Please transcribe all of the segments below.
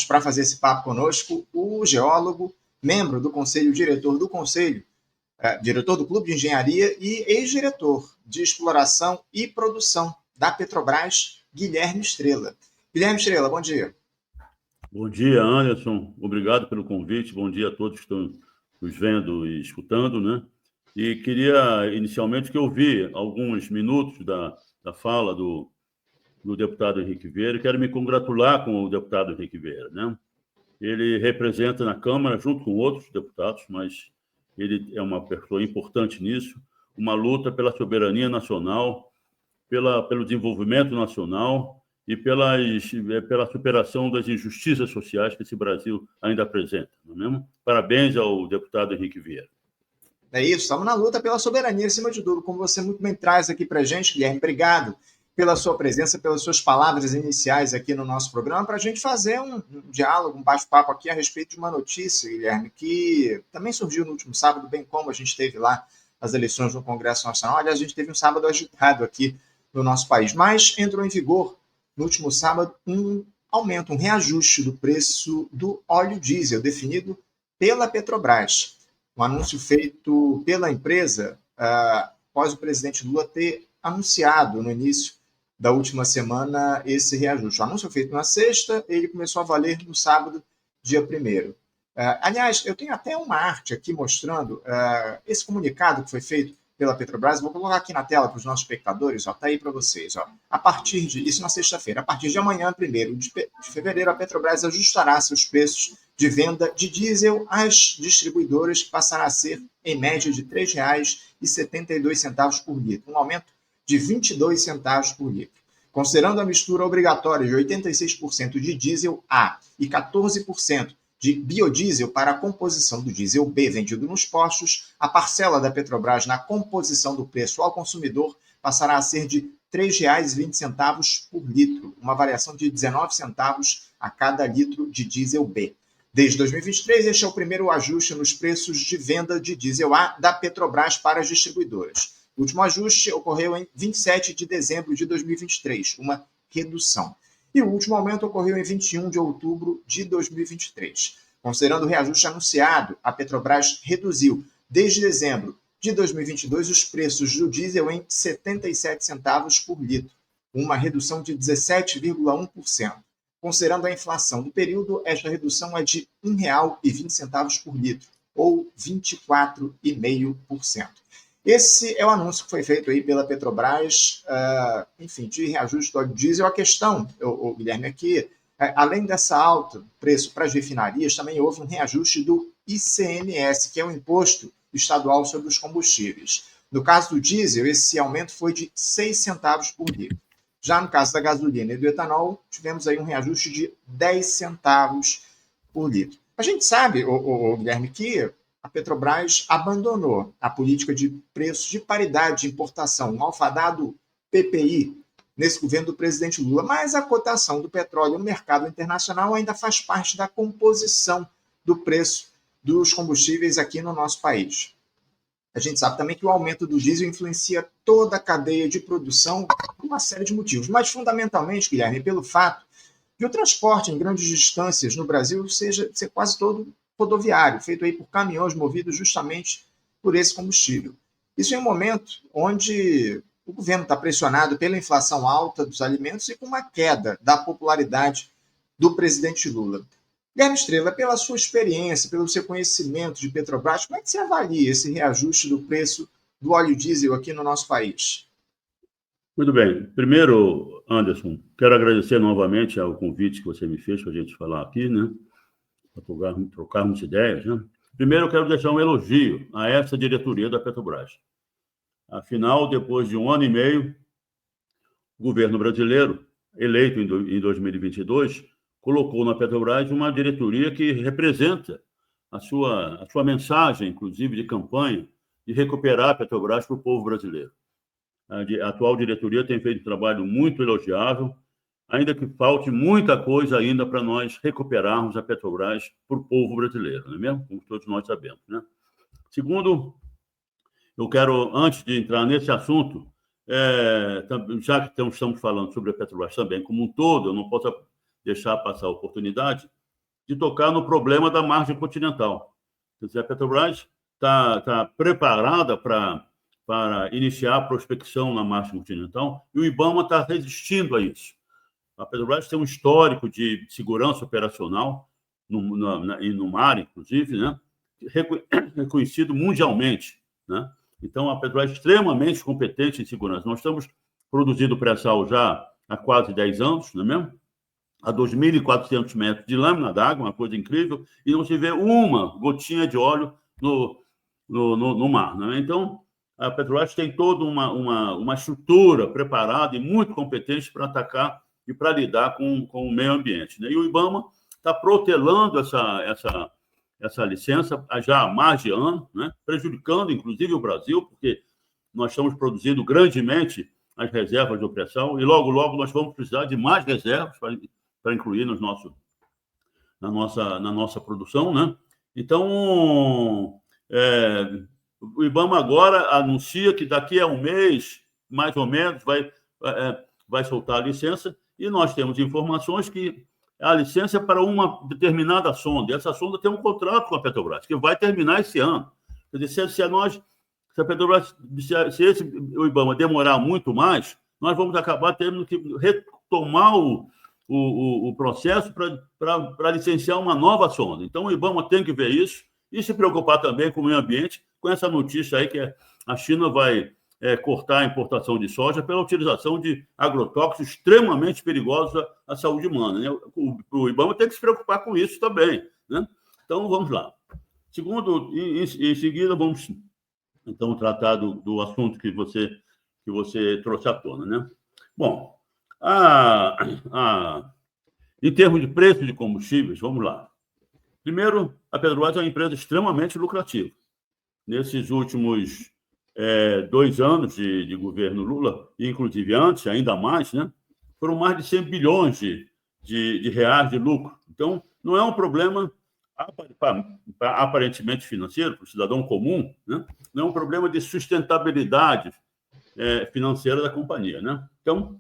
para fazer esse papo conosco o geólogo, membro do Conselho, diretor do Conselho, diretor do Clube de Engenharia e ex-diretor de Exploração e Produção da Petrobras, Guilherme Estrela. Guilherme Estrela, bom dia. Bom dia, Anderson. Obrigado pelo convite. Bom dia a todos que estão nos vendo e escutando, né? E queria, inicialmente, que eu vi alguns minutos da fala do deputado Henrique Vieira, e quero me congratular com o deputado Henrique Vieira, né? Ele representa na Câmara, junto com outros deputados, mas ele é uma pessoa importante nisso, uma luta pela soberania nacional, pelo desenvolvimento nacional e pela superação das injustiças sociais que esse Brasil ainda apresenta, não é mesmo? Parabéns ao deputado Henrique Vieira. É isso, estamos na luta pela soberania acima de tudo, como você muito bem traz aqui para a gente, Guilherme. Obrigado pela sua presença, pelas suas palavras iniciais aqui no nosso programa, para a gente fazer um diálogo, um bate-papo aqui a respeito de uma notícia, Guilherme, que também surgiu no último sábado, bem como a gente teve lá as eleições no Congresso Nacional. Aliás, a gente teve um sábado agitado aqui no nosso país, mas entrou em vigor no último sábado um aumento, um reajuste do preço do óleo diesel, definido pela Petrobras. Um anúncio feito pela empresa após o presidente Lula ter anunciado no início da última semana esse reajuste. O anúncio foi feito na sexta, ele começou a valer no sábado, dia 1º. Aliás, eu tenho até uma arte aqui mostrando esse comunicado que foi feito pela Petrobras. Vou colocar aqui na tela para os nossos espectadores, está aí para vocês. A partir de, isso na sexta-feira, a partir de amanhã, 1º de fevereiro, a Petrobras ajustará seus preços de venda de diesel às distribuidoras, que passará a ser, em média, de R$ 3,72 por litro, um aumento de 22 centavos por litro. Considerando a mistura obrigatória de 86% de diesel A e 14% de biodiesel para a composição do diesel B vendido nos postos, a parcela da Petrobras na composição do preço ao consumidor passará a ser de R$ 3,20 por litro, uma variação de 19 centavos a cada litro de diesel B. Desde 2023, este é o primeiro ajuste nos preços de venda de diesel A da Petrobras para as distribuidoras. O último ajuste ocorreu em 27 de dezembro de 2023, uma redução. E o último aumento ocorreu em 21 de outubro de 2023. Considerando o reajuste anunciado, a Petrobras reduziu, desde dezembro de 2022, os preços do diesel em 77 centavos por litro, uma redução de 17,1%. Considerando a inflação do período, esta redução é de R$ 1,20 por litro, ou 24,5%. Esse é o anúncio que foi feito aí pela Petrobras, de reajuste do óleo diesel. A questão, Guilherme, é que, além dessa alta preço para as refinarias, também houve um reajuste do ICMS, que é o Imposto Estadual sobre os Combustíveis. No caso do diesel, esse aumento foi de 6 centavos por litro. Já no caso da gasolina e do etanol, tivemos aí um reajuste de 10 centavos por litro. A gente sabe, Guilherme, que a Petrobras abandonou a política de preços de paridade de importação, um alfadado PPI, nesse governo do presidente Lula, mas a cotação do petróleo no mercado internacional ainda faz parte da composição do preço dos combustíveis aqui no nosso país. A gente sabe também que o aumento do diesel influencia toda a cadeia de produção por uma série de motivos, mas fundamentalmente, Guilherme, pelo fato de o transporte em grandes distâncias no Brasil ser quase todo rodoviário, feito aí por caminhões movidos justamente por esse combustível. Isso em um momento onde o governo está pressionado pela inflação alta dos alimentos e com uma queda da popularidade do presidente Lula. Guilherme Estrela, pela sua experiência, pelo seu conhecimento de Petrobras, como é que você avalia esse reajuste do preço do óleo diesel aqui no nosso país? Muito bem. Primeiro, Anderson, quero agradecer novamente ao convite que você me fez para a gente falar aqui, né? Para trocarmos ideias, né? Primeiro, eu quero deixar um elogio a essa diretoria da Petrobras. Afinal, depois de 1 ano e meio, o governo brasileiro, eleito em 2022, colocou na Petrobras uma diretoria que representa a sua mensagem, inclusive de campanha, de recuperar a Petrobras para o povo brasileiro. A atual diretoria tem feito um trabalho muito elogiável, ainda que falte muita coisa ainda para nós recuperarmos a Petrobras para o povo brasileiro, não é mesmo? Como todos nós sabemos, né? Segundo, eu quero, antes de entrar nesse assunto, já que estamos falando sobre a Petrobras também como um todo, eu não posso deixar passar a oportunidade de tocar no problema da margem continental. Quer dizer, a Petrobras está preparada para iniciar a prospecção na margem continental e o IBAMA está resistindo a isso. A Petrobras tem um histórico de segurança operacional no mar, inclusive, né? Reconhecido mundialmente, né? Então, a Petrobras é extremamente competente em segurança. Nós estamos produzindo pré-sal já há quase 10 anos, não é mesmo? A 2.400 metros de lâmina d'água, uma coisa incrível, e não se vê uma gotinha de óleo no mar, né? Então, a Petrobras tem toda uma estrutura preparada e muito competente para atacar e para lidar com o meio ambiente, né? E o IBAMA está protelando essa licença já há mais de ano, né? Prejudicando, inclusive, o Brasil, porque nós estamos produzindo grandemente as reservas do pré-sal e logo nós vamos precisar de mais reservas para incluir na nossa produção, né? Então, o IBAMA agora anuncia que daqui a um mês, mais ou menos, vai soltar a licença e nós temos informações que a licença é para uma determinada sonda. E essa sonda tem um contrato com a Petrobras, que vai terminar esse ano. Quer dizer, se a Petrobras, se o IBAMA demorar muito mais, nós vamos acabar tendo que retomar o processo para licenciar uma nova sonda. Então, o IBAMA tem que ver isso e se preocupar também com o meio ambiente, com essa notícia aí que a China vai cortar a importação de soja pela utilização de agrotóxicos extremamente perigosos à saúde humana, né? O IBAMA tem que se preocupar com isso também, né? Então, vamos lá. Segundo, em seguida, vamos, então, tratar do assunto que você trouxe à tona, né? Bom, em termos de preço de combustíveis, vamos lá. Primeiro, a Petrobras é uma empresa extremamente lucrativa. Nesses últimos 2 anos de governo Lula, e inclusive antes, ainda mais, né? Foram mais de 100 bilhões de reais de lucro. Então, não é um problema aparentemente financeiro, para o cidadão comum, né? Não é um problema de sustentabilidade financeira da companhia, né? Então,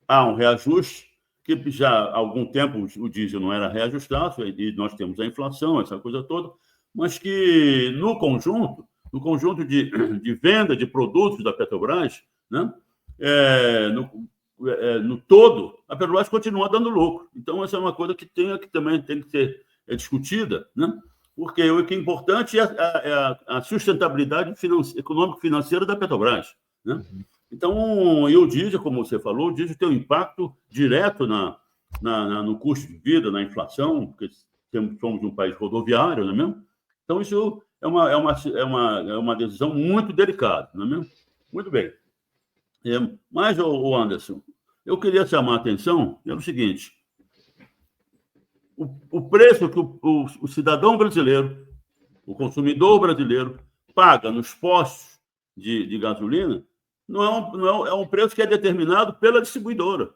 há um reajuste, que já há algum tempo o diesel não era reajustado, e nós temos a inflação, essa coisa toda, mas que no conjunto de venda de produtos da Petrobras, né? No todo, a Petrobras continua dando lucro. Então, essa é uma coisa que também tem que ser discutida, né? Porque o que é importante é a sustentabilidade econômico-financeira da Petrobras, né? Então, e o diesel, como você falou, o diesel tem um impacto direto no custo de vida, na inflação, porque somos um país rodoviário, não é mesmo? Então, isso é uma decisão muito delicada, não é mesmo? Muito bem. Mas, Anderson, eu queria chamar a atenção pelo seguinte: o preço que o cidadão brasileiro, o consumidor brasileiro, paga nos postos de gasolina é um preço que é determinado pelas distribuidoras,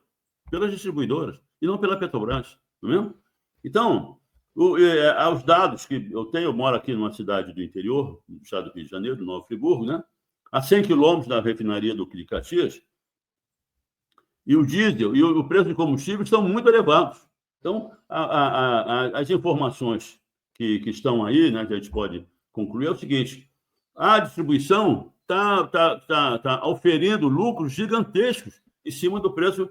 e não pela Petrobras, não é mesmo? Então, aos dados que eu moro aqui numa cidade do interior, do estado do Rio de Janeiro, do Nova Friburgo, né? A 100 quilômetros da refinaria do de Caxias, e o diesel e o preço de combustível estão muito elevados. Então, as informações que estão aí, né, que a gente pode concluir, é o seguinte: a distribuição está oferindo lucros gigantescos em cima do preço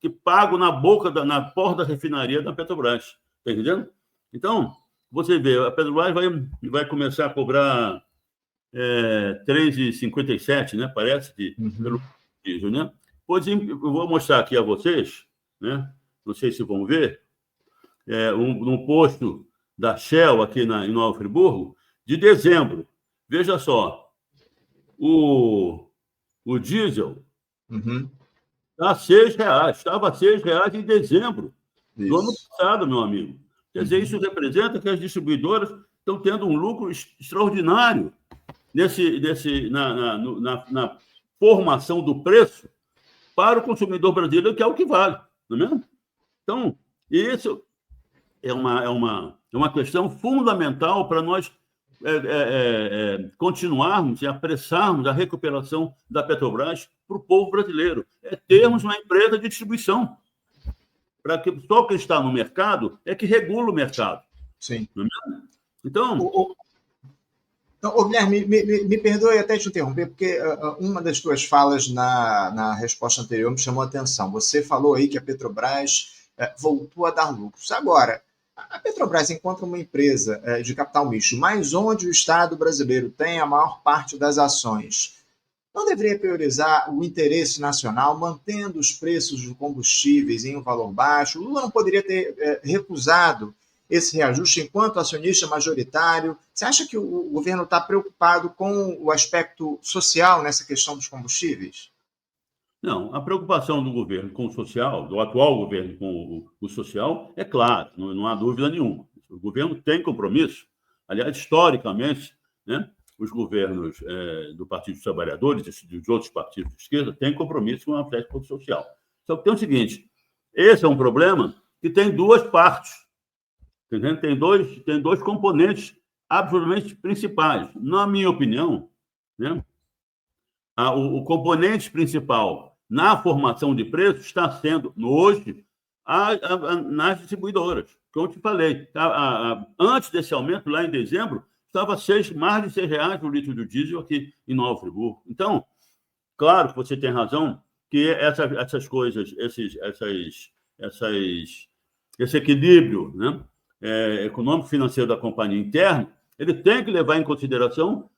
que pago na porta da refinaria da Petrobras. Está entendendo? Então, você vê, a Petrobras vai começar a cobrar 3,57, né? Parece, pelo diesel, né? Pois eu vou mostrar aqui a vocês, né? Não sei se vão ver, num posto da Shell aqui em Nova Friburgo, de dezembro. Veja só, o diesel está a R$6, estava a R$6 em dezembro do ano passado, meu amigo. Quer dizer, isso representa que as distribuidoras estão tendo um lucro extraordinário na formação do preço para o consumidor brasileiro, que é o que vale, não é mesmo? Então, isso é uma questão fundamental para nós continuarmos e apressarmos a recuperação da Petrobras para o povo brasileiro. É termos uma empresa de distribuição. para que só quem está no mercado é que regula o mercado. Sim. Não é mesmo? Então, Guilherme, me perdoe até te interromper, porque uma das tuas falas na resposta anterior me chamou a atenção. Você falou aí que a Petrobras voltou a dar lucros. Agora, a Petrobras encontra uma empresa de capital misto, mas onde o Estado brasileiro tem a maior parte das ações, não deveria priorizar o interesse nacional, mantendo os preços dos combustíveis em um valor baixo? Lula não poderia ter recusado esse reajuste enquanto acionista majoritário? Você acha que o governo está preocupado com o aspecto social nessa questão dos combustíveis? não, a preocupação do governo com o social, do atual governo com o social, é claro, não há dúvida nenhuma. O governo tem compromisso. Aliás, historicamente, né, os governos do Partido dos Trabalhadores e dos outros partidos de esquerda têm compromisso com o aspecto social. Só que tem o seguinte, esse é um problema que tem duas partes, entendeu? Tem dois componentes absolutamente principais. Na minha opinião, né, o componente principal na formação de preços está sendo, hoje, nas distribuidoras. Como eu te falei, antes desse aumento, lá em dezembro, estava mais de R$6 o litro do diesel aqui em Nova Friburgo. Então, claro que você tem razão que essas coisas, esse equilíbrio, né, econômico-financeiro da companhia interna, ele tem que levar em consideração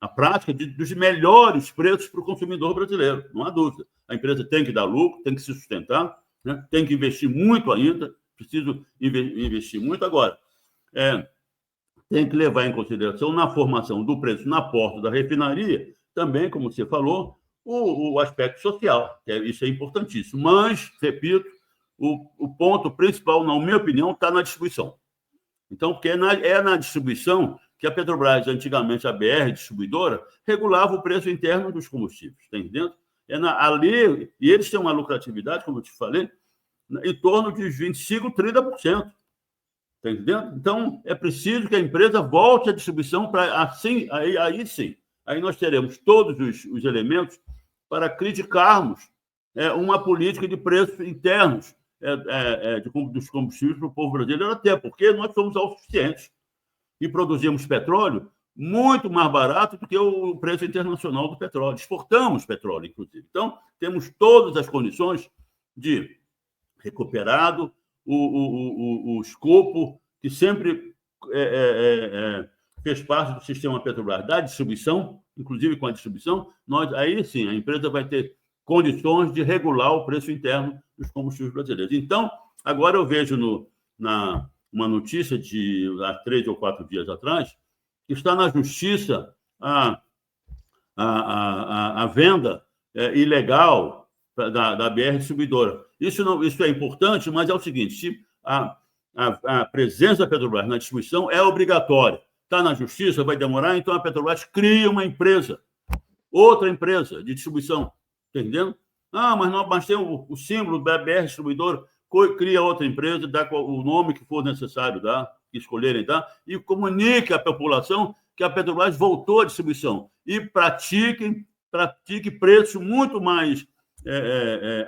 a prática dos melhores preços para o consumidor brasileiro, não há dúvida. A empresa tem que dar lucro, tem que se sustentar, né? Tem que investir muito ainda, preciso investir muito agora. Tem que levar em consideração na formação do preço na porta da refinaria, também, como você falou, o aspecto social, isso é importantíssimo. Mas, repito, o ponto principal, na minha opinião, está na distribuição. Então, porque é na distribuição que a Petrobras, antigamente a BR distribuidora, regulava o preço interno dos combustíveis, está entendendo? Ali, e eles têm uma lucratividade, como eu te falei, em torno de 25%, 30%. Está entendendo? Então, é preciso que a empresa volte à distribuição para assim, aí sim. Aí nós teremos todos os elementos para criticarmos uma política de preços internos dos combustíveis para o povo brasileiro, até porque nós somos autossuficientes e produzimos petróleo muito mais barato do que o preço internacional do petróleo. Exportamos petróleo, inclusive. Então, temos todas as condições de recuperado o escopo que sempre fez parte do sistema Petrobras, da distribuição, inclusive com a distribuição, aí sim, a empresa vai ter condições de regular o preço interno dos combustíveis brasileiros. Então, agora eu vejo uma notícia de há 3 ou 4 dias atrás, que está na justiça a venda ilegal da BR distribuidora. Isso é importante, mas é o seguinte, a presença da Petrobras na distribuição é obrigatória. Está na justiça, vai demorar, então a Petrobras cria uma empresa, outra empresa de distribuição, entendendo? Mas tem o símbolo da BR distribuidora, cria outra empresa, dá o nome que for necessário dar, que escolherem dar, e comunique à população que a Petrobras voltou à distribuição e pratique preços muito mais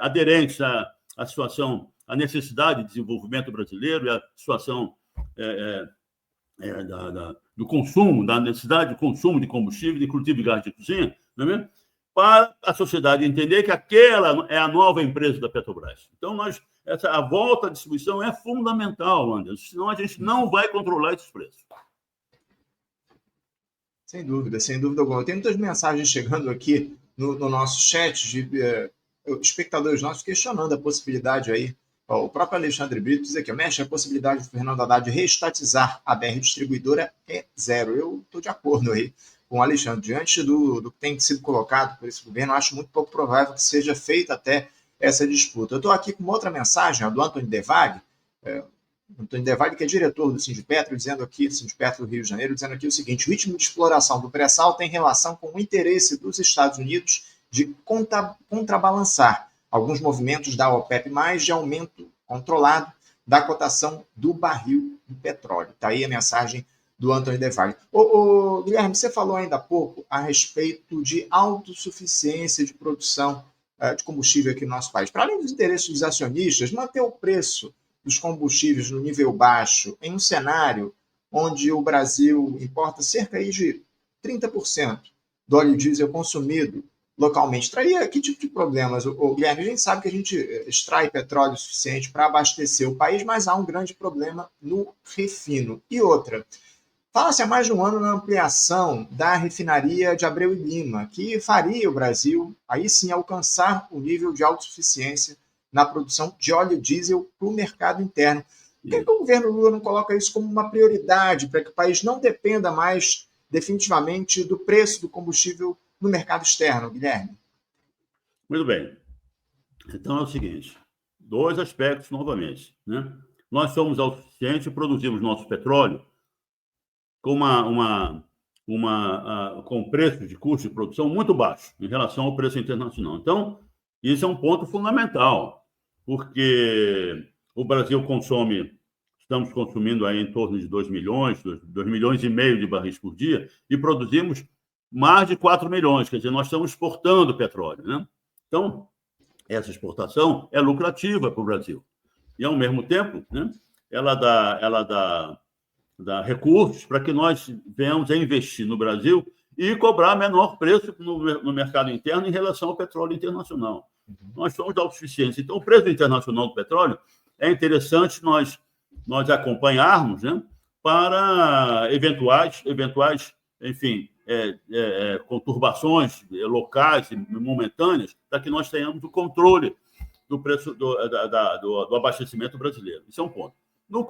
aderentes à situação, à necessidade de desenvolvimento brasileiro e à situação do consumo, da necessidade de consumo de combustível, inclusive gás de cozinha, não é mesmo? Para a sociedade entender que aquela é a nova empresa da Petrobras. Então, a volta à distribuição é fundamental, Anderson, senão a gente não vai controlar esses preços. Sem dúvida alguma. Tem muitas mensagens chegando aqui no nosso chat de espectadores nossos questionando a possibilidade aí. O próprio Alexandre Brito diz aqui, mestre, a possibilidade do Fernando Haddad reestatizar a BR distribuidora é zero. Eu estou de acordo aí com o Alexandre. Diante do que tem sido colocado por esse governo, acho muito pouco provável que seja feita até essa disputa. Eu estou aqui com uma outra mensagem, do Antônio Devag, que é diretor do Sindipetro, dizendo aqui, Sindipetro do Rio de Janeiro, dizendo aqui o seguinte: o ritmo de exploração do pré-sal tem relação com o interesse dos Estados Unidos de contrabalançar alguns movimentos da OPEP+, de aumento controlado da cotação do barril de petróleo. Está aí a mensagem do Antônio Devag. Guilherme, você falou ainda há pouco a respeito de autossuficiência de produção de combustível aqui no nosso país. Para além dos interesses dos acionistas, manter o preço dos combustíveis no nível baixo em um cenário onde o Brasil importa cerca aí de 30% do óleo diesel consumido localmente. Traria que tipo de problemas? Guilherme, a gente sabe que a gente extrai petróleo suficiente para abastecer o país, mas há um grande problema no refino. E outra, fala-se há mais de um ano na ampliação da refinaria de Abreu e Lima, que faria o Brasil, aí sim, alcançar o nível de autossuficiência na produção de óleo diesel para o mercado interno. Por que o governo Lula não coloca isso como uma prioridade para que o país não dependa mais definitivamente do preço do combustível no mercado externo, Guilherme? Muito bem. Então é o seguinte, 2 aspectos novamente, né? Nós somos autossuficientes e produzimos nosso petróleo com com preço de custo de produção muito baixo em relação ao preço internacional. Então, isso é um ponto fundamental, porque o Brasil estamos consumindo aí em torno de 2 milhões e meio de barris por dia e produzimos mais de 4 milhões, quer dizer, nós estamos exportando petróleo, né? Então, essa exportação é lucrativa para o Brasil. E, ao mesmo tempo, né, ela dá recursos para que nós venhamos a investir no Brasil e cobrar menor preço no mercado interno em relação ao petróleo internacional. Nós somos autossuficientes. Então, o preço internacional do petróleo é interessante nós acompanharmos, né, para eventuais enfim, conturbações locais e momentâneas, para que nós tenhamos o controle do preço do abastecimento brasileiro. Isso é um ponto. No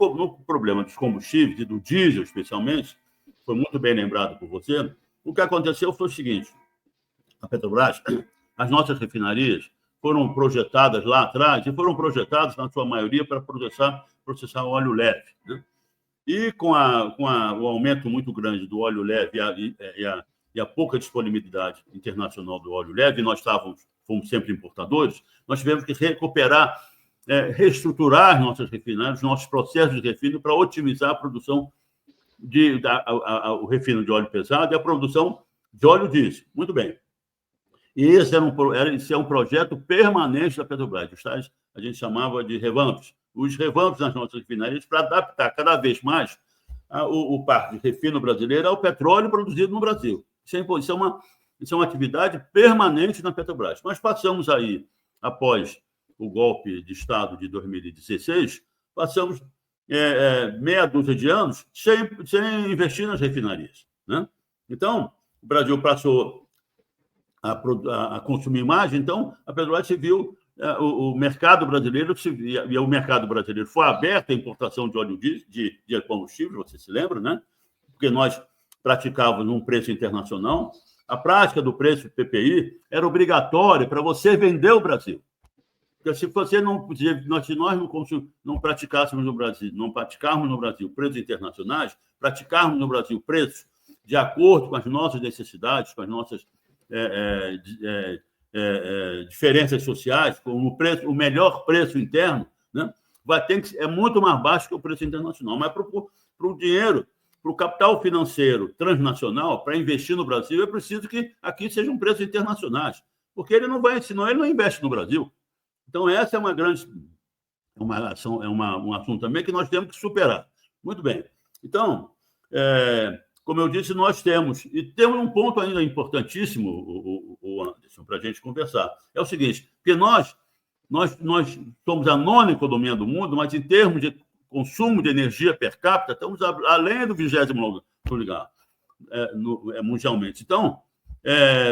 problema dos combustíveis e do diesel, especialmente, foi muito bem lembrado por você, o que aconteceu foi o seguinte: a Petrobras, as nossas refinarias foram projetadas lá atrás e foram projetadas, na sua maioria, para processar óleo leve, né? E com o aumento muito grande do óleo leve e a pouca disponibilidade internacional do óleo leve, nós fomos sempre importadores, nós tivemos que reestruturar as nossas refinarias, os nossos processos de refino para otimizar a produção o refino de óleo pesado e a produção de óleo diesel. Muito bem. E esse é um projeto permanente da Petrobras. A gente chamava de revampes. Os revampes nas nossas refinarias para adaptar cada vez mais o parque de refino brasileiro ao petróleo produzido no Brasil. Isso é uma atividade permanente na Petrobras. Nós passamos aí, após o golpe de Estado de 2016, passamos meia dúzia de anos sem investir nas refinarias, né? Então, o Brasil passou a consumir mais, então a Petrobras se viu, o mercado brasileiro foi aberto à importação de óleo de combustível, você se lembra, né? Porque nós praticávamos um preço internacional. A prática do preço PPI era obrigatória para você vender o Brasil. Porque se nós não praticássemos no Brasil, não praticarmos no Brasil preços internacionais, praticarmos no Brasil preços de acordo com as nossas necessidades, com as nossas diferenças sociais, com o melhor preço interno, né, é muito mais baixo que o preço internacional. Mas para o dinheiro, para o capital financeiro transnacional, para investir no Brasil, é preciso que aqui sejam preços internacionais, porque senão ele não investe no Brasil. Então, essa é um assunto também que nós temos que superar. Muito bem. Então, como eu disse, nós temos um ponto ainda importantíssimo, Anderson, para a gente conversar. É o seguinte, porque nós somos a 9ª economia do mundo, mas em termos de consumo de energia per capita, estamos além do 20º lugar mundialmente. Então,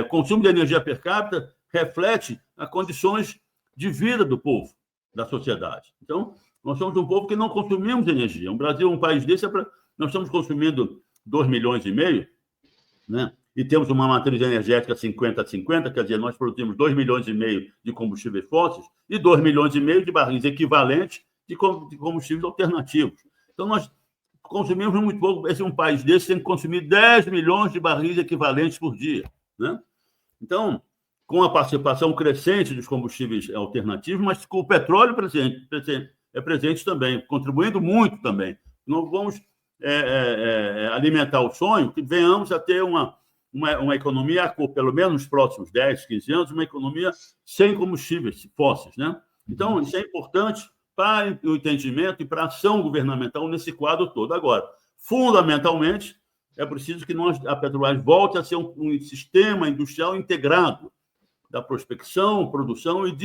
consumo de energia per capita reflete as condições de vida do povo, da sociedade. Então, nós somos um povo que não consumimos energia. O Brasil, um país desse, nós estamos consumindo 2,5 milhões, né? E temos uma matriz energética 50-50, quer dizer, nós produzimos 2,5 milhões de combustíveis fósseis e 2,5 milhões de barris equivalentes de combustíveis alternativos. Então, nós consumimos muito pouco. Um país desse tem que consumir 10 milhões de barris equivalentes por dia, né? Então, com a participação crescente dos combustíveis alternativos, mas com o petróleo presente também, contribuindo muito também. Não vamos alimentar o sonho que venhamos a ter uma economia, pelo menos nos próximos 10, 15 anos, uma economia sem combustíveis fósseis, né? Então, isso é importante para o entendimento e para a ação governamental nesse quadro todo. Agora, fundamentalmente, é preciso que a Petrobras volte a ser um sistema industrial integrado da prospecção, produção e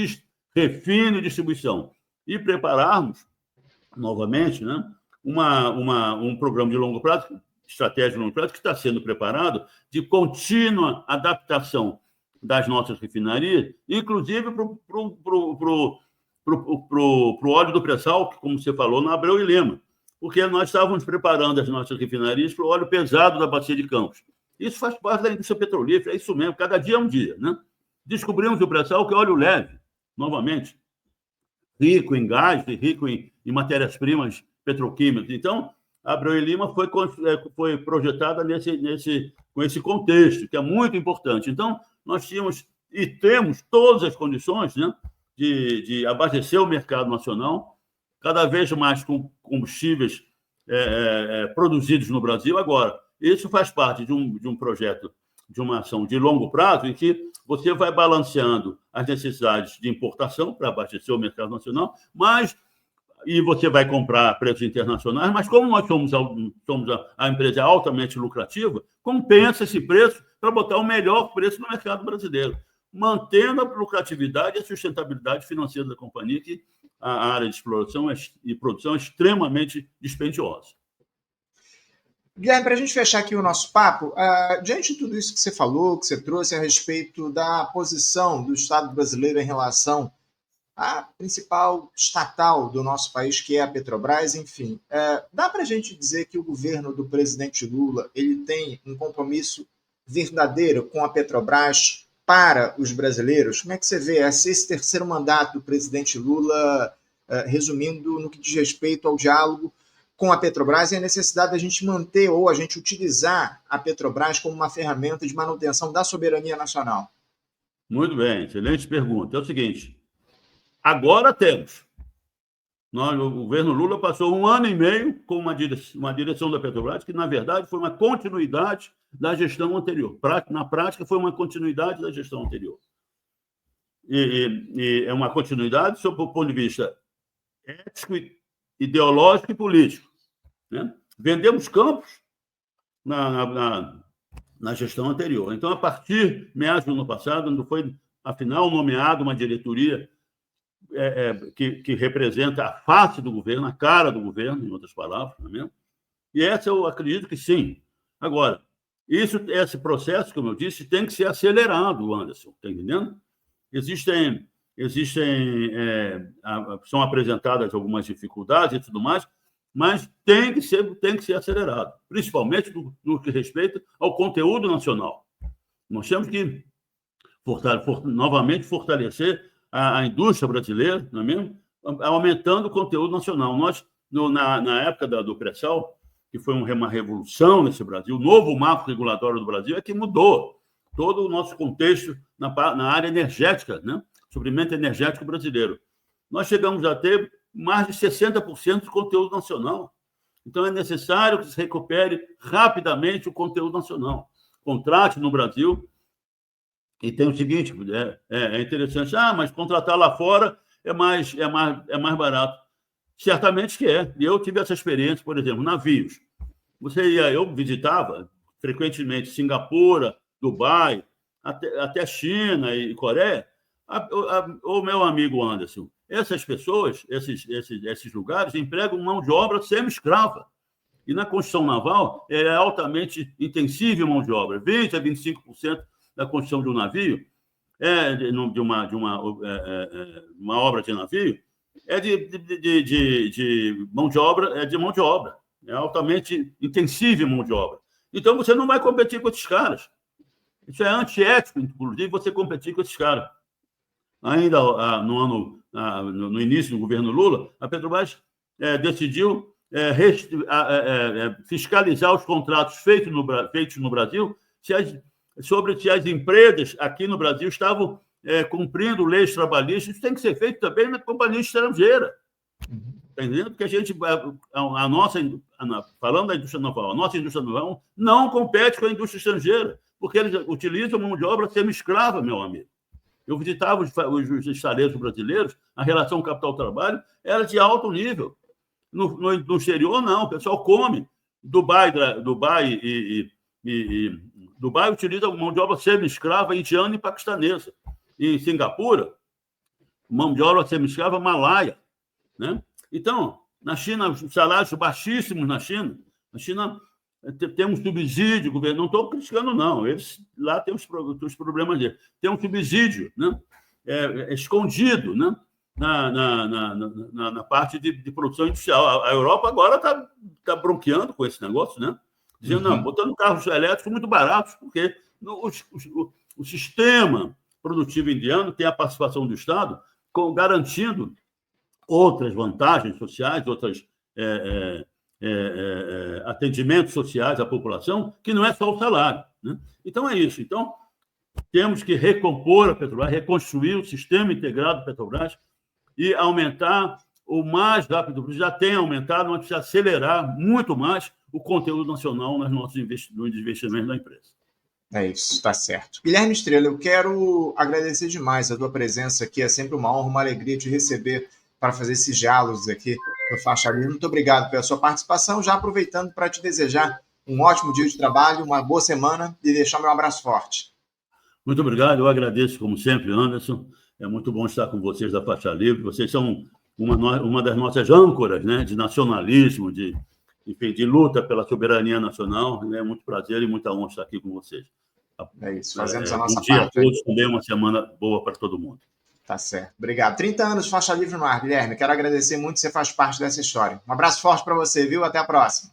refino e distribuição. E prepararmos, novamente, né, um programa de longo prazo, estratégia de longo prazo, que está sendo preparado de contínua adaptação das nossas refinarias, inclusive para o óleo do pré-sal, como você falou, na Abreu e Lima, porque nós estávamos preparando as nossas refinarias para o óleo pesado da Bacia de Campos. Isso faz parte da indústria petrolífera, é isso mesmo, cada dia é um dia, né? Descobrimos o pré-sal, que é óleo leve, novamente, rico em gás, rico em matérias-primas petroquímicas. Então, a Abreu e Lima foi projetada com esse contexto, que é muito importante. Então, nós tínhamos e temos todas as condições, né, de abastecer o mercado nacional, cada vez mais com combustíveis produzidos no Brasil. Agora, isso faz parte de um projeto, de uma ação de longo prazo, em que você vai balanceando as necessidades de importação para abastecer o mercado nacional, e você vai comprar a preços internacionais, mas como nós somos a empresa altamente lucrativa, compensa esse preço para botar o melhor preço no mercado brasileiro, mantendo a lucratividade e a sustentabilidade financeira da companhia, que a área de exploração e produção é extremamente dispendiosa. Guilherme, para a gente fechar aqui o nosso papo, diante de tudo isso que você falou, que você trouxe a respeito da posição do Estado brasileiro em relação à principal estatal do nosso país, que é a Petrobras, enfim, dá para a gente dizer que o governo do presidente Lula ele tem um compromisso verdadeiro com a Petrobras para os brasileiros? Como é que você vê esse terceiro mandato do presidente Lula, resumindo no que diz respeito ao diálogo com a Petrobras e a necessidade da gente manter ou a gente utilizar a Petrobras como uma ferramenta de manutenção da soberania nacional? Muito bem, excelente pergunta. É o seguinte, agora temos. O governo Lula passou 1 ano e meio com uma direção da Petrobras que, na verdade, foi uma continuidade da gestão anterior. Na prática, foi uma continuidade da gestão anterior. E é uma continuidade sob o ponto de vista ético, ideológico e político, né? Vendemos campos na gestão anterior. Então, a partir de meados do ano passado, foi, afinal, nomeada uma diretoria que representa a face do governo, a cara do governo, em outras palavras, não é mesmo? E essa eu acredito que sim. Agora, esse processo, como eu disse, tem que ser acelerado, Anderson, está entendendo? São apresentadas algumas dificuldades e tudo mais, mas tem que ser acelerado, principalmente no que respeita ao conteúdo nacional. Nós temos que novamente fortalecer a indústria brasileira, não é mesmo? Aumentando o conteúdo nacional. Nós, na época do pré-sal, que foi uma revolução nesse Brasil, o novo marco regulatório do Brasil é que mudou todo o nosso contexto na área energética, né? Suprimento energético brasileiro. Nós chegamos a ter mais de 60% de conteúdo nacional. Então, é necessário que se recupere rapidamente o conteúdo nacional. Contrate no Brasil. E tem o seguinte, é interessante, mas contratar lá fora é mais barato. Certamente que é. E eu tive essa experiência, por exemplo, navios. Eu visitava frequentemente Singapura, Dubai, até China e Coreia. O meu amigo Anderson, essas pessoas, esses lugares, empregam mão de obra semi-escrava. E na construção naval é altamente intensiva mão de obra. 20% a 25% da construção de um navio, de uma obra de navio, é de mão de obra. É altamente intensiva mão de obra. Então, você não vai competir com esses caras. Isso é antiético, inclusive, você competir com esses caras. Ainda no início do governo Lula, a Petrobras decidiu fiscalizar os contratos feitos no Brasil sobre se as empresas aqui no Brasil estavam cumprindo leis trabalhistas. Isso tem que ser feito também na companhia estrangeira. Está entendendo? Porque falando da indústria naval, a nossa indústria naval não compete com a indústria estrangeira, porque eles utilizam mão de obra semi-escrava, meu amigo. Eu visitava os estaleiros brasileiros, a relação capital-trabalho era de alto nível. No exterior, não, o pessoal come. Dubai utiliza mão de obra semi-escrava indiana e paquistanesa. Em Singapura, mão de obra semi-escrava malaia. Né? Então, na China, os salários baixíssimos na China. Na China tem um subsídio, governo, não estou criticando, não. Eles lá têm os problemas deles. Tem um subsídio, né? Escondido, né? Na parte de produção industrial. A Europa agora está bronqueando com esse negócio, né? Dizendo, não, botando carros elétricos muito baratos, porque o sistema produtivo indiano tem a participação do Estado garantindo outras vantagens sociais, outros atendimentos sociais à população, que não é só o salário. Né? Então, é isso. Então, temos que recompor a Petrobras, reconstruir o sistema integrado da Petrobras e aumentar o mais rápido, já tem aumentado, mas precisa acelerar muito mais o conteúdo nacional nos nossos investimentos da empresa. É isso, está certo. Guilherme Estrela, eu quero agradecer demais a tua presença aqui. É sempre uma honra, uma alegria te receber para fazer esses diálogos aqui no Faixa Livre. Muito obrigado pela sua participação. Já aproveitando para te desejar um ótimo dia de trabalho, uma boa semana e deixar meu abraço forte. Muito obrigado. Eu agradeço, como sempre, Anderson. É muito bom estar com vocês da Faixa Livre. Vocês são uma das nossas âncoras, né, de nacionalismo, de luta pela soberania nacional. É muito prazer e muita honra estar aqui com vocês. É isso, fazemos a nossa parte. Um dia parte. A todos, também uma semana boa para todo mundo. Tá certo. Obrigado. 30 anos de Faixa Livre no ar, Guilherme. Quero agradecer muito que você faz parte dessa história. Um abraço forte para você, viu? Até a próxima.